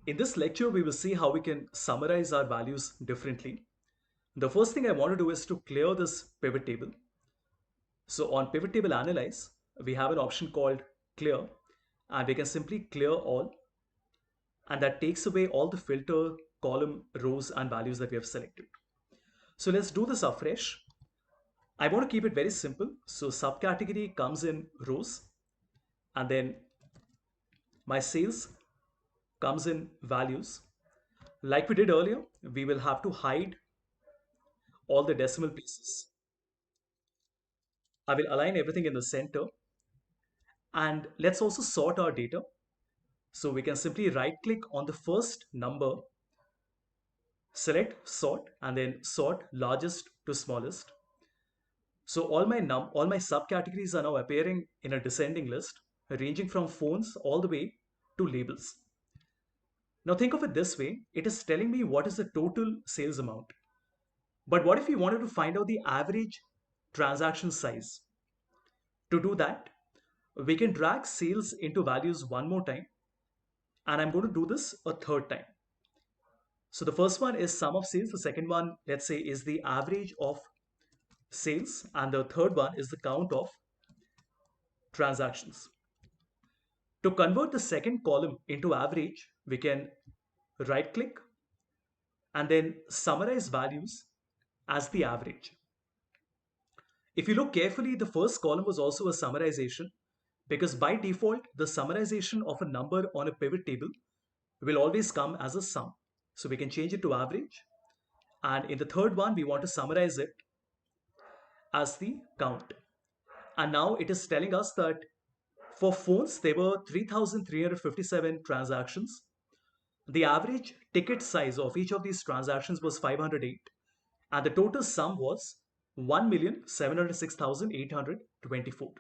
In this lecture, we will see how we can summarize our values differently. The first thing I want to do is to clear this pivot table. So on pivot table analyze, we have an option called clear, and we can simply clear all, and that takes away all the filter, column, rows, and values that we have selected. So let's do this afresh. I want to keep it very simple. So subcategory comes in rows, and then my sales comes in values. Like we did earlier, we will have to hide all the decimal places. I will align everything in the center, and let's also sort our data. So we can simply right click on the first number, select sort, and then sort largest to smallest. So all my subcategories are now appearing in a descending list, ranging from phones all the way to labels. Now think of it this way, it is telling me what is the total sales amount. But what if we wanted to find out the average transaction size? To do that, we can drag sales into values one more time, and I'm going to do this a third time. So the first one is sum of sales, the second one, let's say, is the average of sales, and the third one is the count of transactions. To convert the second column into average, we can right click and then summarize values as the average. If you look carefully, the first column was also a summarization, because by default, the summarization of a number on a pivot table will always come as a sum. So we can change it to average. And in the third one, we want to summarize it as the count. And now it is telling us that for phones, there were 3,357 transactions. The average ticket size of each of these transactions was 508. And the total sum was 1,706,824.